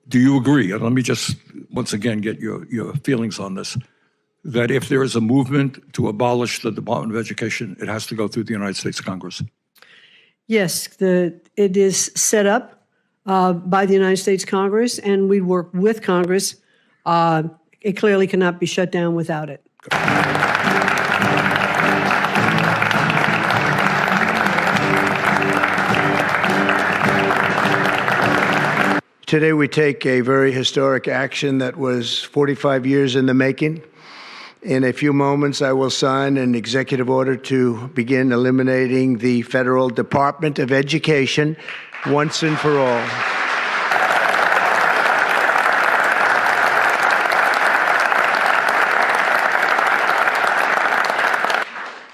Do you agree, and let me just once again get your feelings on this, that if there is a movement to abolish the Department of Education, it has to go through the United States Congress? Yes, it is set up by the United States Congress, and we work with Congress. It clearly cannot be shut down without it. Today we take a very historic action that was 45 years in the making. In a few moments, I will sign an executive order to begin eliminating the Federal Department of Education once and for all.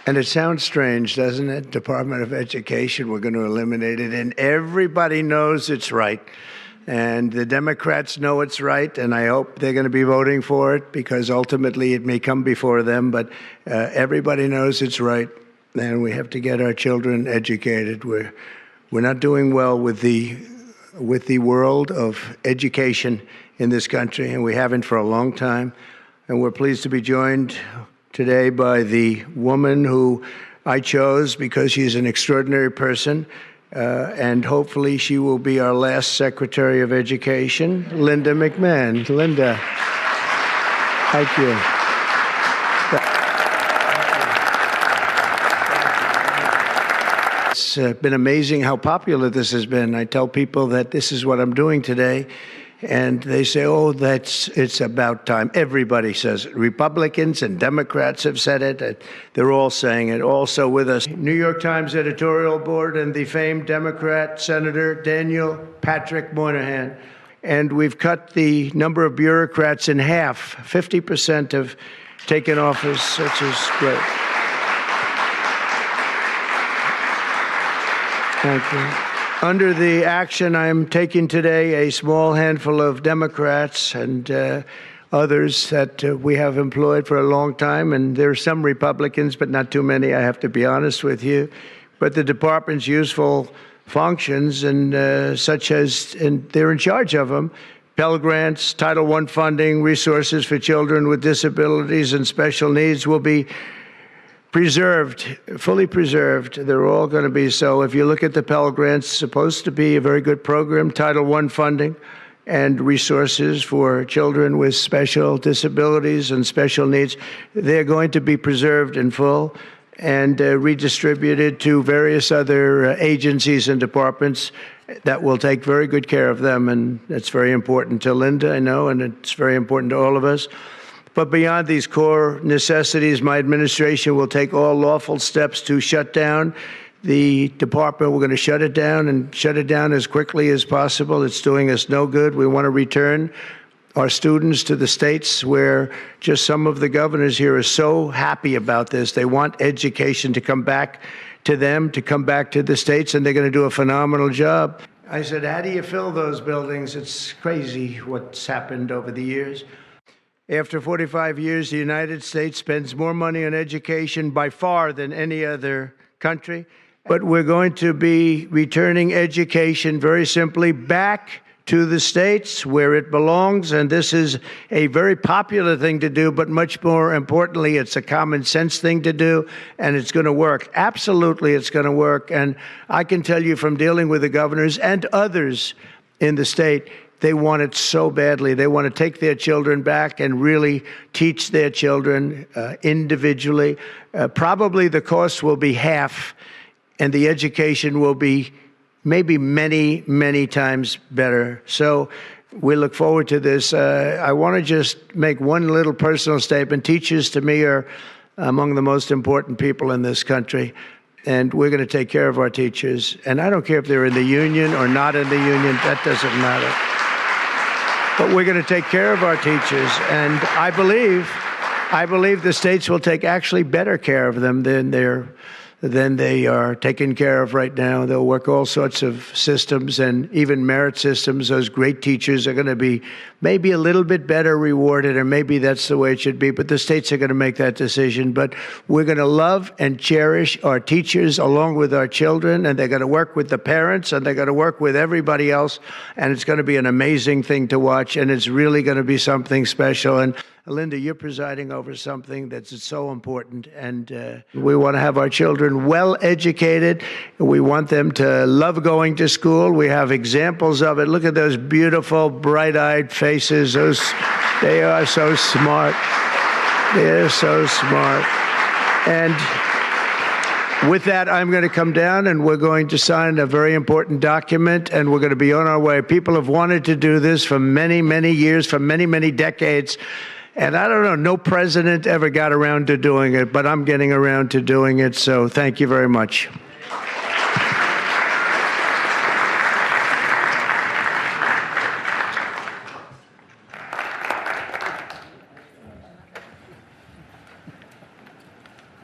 And it sounds strange, doesn't it? Department of Education, we're going to eliminate it, and everybody knows it's right. And the Democrats know it's right, and I hope they're going to be voting for it because ultimately it may come before them, but everybody knows it's right, and we have to get our children educated. We're not doing well with the world of education in this country, and we haven't for a long time. And we're pleased to be joined today by the woman who I chose because she's an extraordinary person. And hopefully she will be our last Secretary of Education, Linda McMahon. Linda, thank you. It's been amazing how popular this has been. I tell people that this is what I'm doing today, and they say, oh, it's about time. Everybody says it. Republicans and Democrats have said it. They're all saying it. Also with us, New York Times editorial board and the famed Democrat Senator Daniel Patrick Moynihan. And we've cut the number of bureaucrats in half. 50% have taken office, which is great. Thank you. Under the action I'm taking today, a small handful of Democrats and others that we have employed for a long time, and there are some Republicans, but not too many, I have to be honest with you. But the department's useful functions, and such as, and they're in charge of them, Pell Grants, Title I funding, resources for children with disabilities and special needs will be preserved, fully preserved. They're all going to be so. If you look at the Pell Grants, supposed to be a very good program, Title I funding and resources for children with special disabilities and special needs. They're going to be preserved in full and redistributed to various other agencies and departments that will take very good care of them. And that's very important to Linda, I know, and it's very important to all of us. But beyond these core necessities, my administration will take all lawful steps to shut down the department. We're going to shut it down and shut it down as quickly as possible. It's doing us no good. We want to return our students to the states where just some of the governors here are so happy about this. They want education to come back to them, to come back to the states, and they're going to do a phenomenal job. I said, how do you fill those buildings? It's crazy what's happened over the years. After 45 years, the United States spends more money on education by far than any other country. But we're going to be returning education very simply back to the states where it belongs. And this is a very popular thing to do, but much more importantly, it's a common sense thing to do, and it's going to work. Absolutely, it's going to work. And I can tell you from dealing with the governors and others in the state, they want it so badly. They want to take their children back and really teach their children individually. Probably the cost will be half, and the education will be maybe many, many times better. So we look forward to this. I want to just make one little personal statement. Teachers, to me, are among the most important people in this country, and we're going to take care of our teachers. And I don't care if they're in the union or not in the union. That doesn't matter. But we're going to take care of our teachers, and I believe the states will take actually better care of them than their than they are taken care of right now. They'll work all sorts of systems and even merit systems. Those great teachers are going to be maybe a little bit better rewarded, or maybe that's the way it should be, but the states are going to make that decision. But we're going to love and cherish our teachers along with our children, and they're going to work with the parents, and they're going to work with everybody else, and it's going to be an amazing thing to watch, and it's really going to be something special. And Linda, you're presiding over something that's so important, and we want to have our children well educated. We want them to love going to school. We have examples of it. Look at those beautiful, bright-eyed faces. They are so smart. They're so smart. And with that, I'm going to come down, and we're going to sign a very important document, and we're going to be on our way. People have wanted to do this for many, many years, for many, many decades. And I don't know, no president ever got around to doing it, but I'm getting around to doing it, so thank you very much.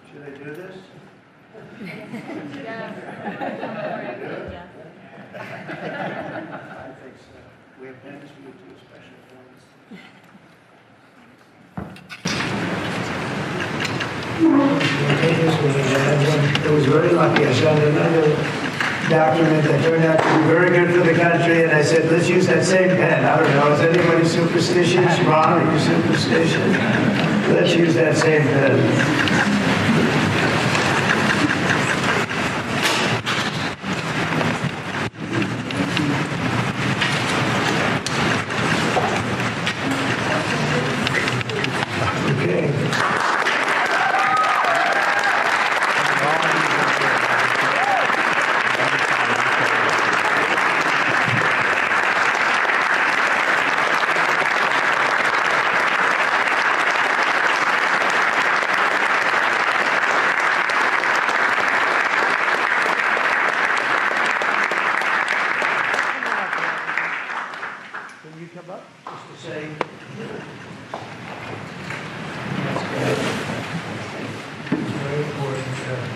Should I do this? I think so. We have pens for you too, special pens. It was very lucky. I signed another document that turned out to be very good for the country, and I said, let's use that same pen. I don't know, is anybody superstitious? Ron, are you superstitious? Let's use that same pen.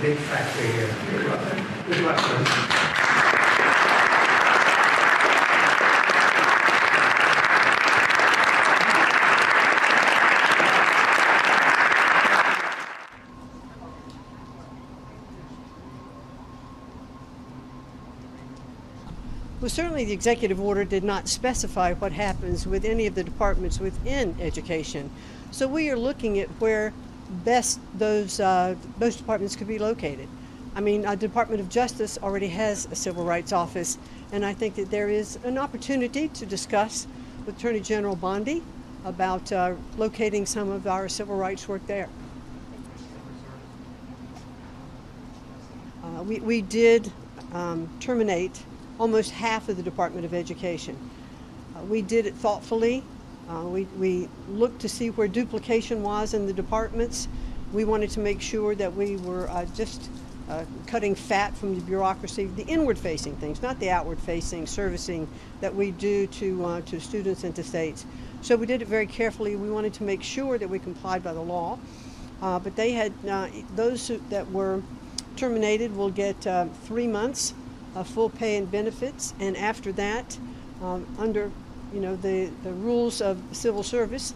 Big factory here. Good luck. Good luck, sir. Well, certainly the executive order did not specify what happens with any of the departments within education. So we are looking at where best those departments could be located. I mean, the Department of Justice already has a civil rights office, and I think that there is an opportunity to discuss with Attorney General Bondi about locating some of our civil rights work there. We did terminate almost half of the Department of Education. We did it thoughtfully. We looked to see where duplication was in the departments. We wanted to make sure that we were just cutting fat from the bureaucracy, the inward-facing things, not the outward-facing servicing that we do to students and to states. So we did it very carefully. We wanted to make sure that we complied by the law. But they had, those that were terminated will get 3 months of full pay and benefits, and after that, under the rules of civil service,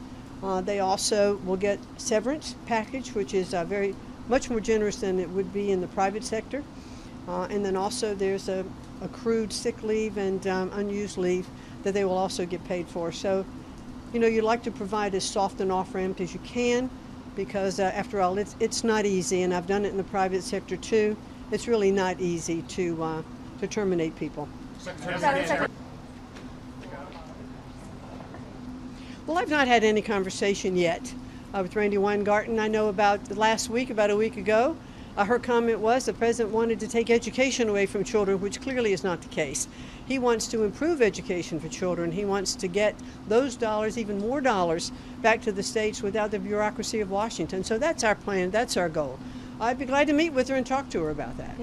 they also will get severance package, which is very much more generous than it would be in the private sector. And then also there's a accrued sick leave and unused leave that they will also get paid for. So, you'd like to provide as soft an off-ramp as you can, because after all, it's not easy, and I've done it in the private sector too. It's really not easy to terminate people. Well, I've not had any conversation yet with Randy Weingarten. I know about a week ago, her comment was the president wanted to take education away from children, which clearly is not the case. He wants to improve education for children. He wants to get those dollars, even more dollars, back to the states without the bureaucracy of Washington. So that's our plan, that's our goal. I'd be glad to meet with her and talk to her about that.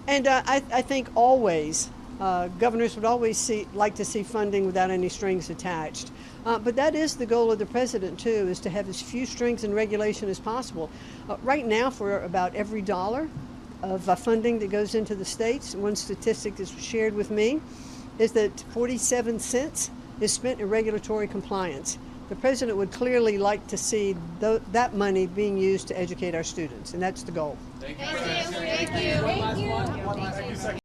And I think always Governors would always like to see funding without any strings attached. But that is the goal of the president, too, is to have as few strings and regulation as possible. Right now, for about every dollar of funding that goes into the states, one statistic that's shared with me is that 47 cents is spent in regulatory compliance. The president would clearly like to see that money being used to educate our students, and that's the goal. Thank you. Thank you. Thank you.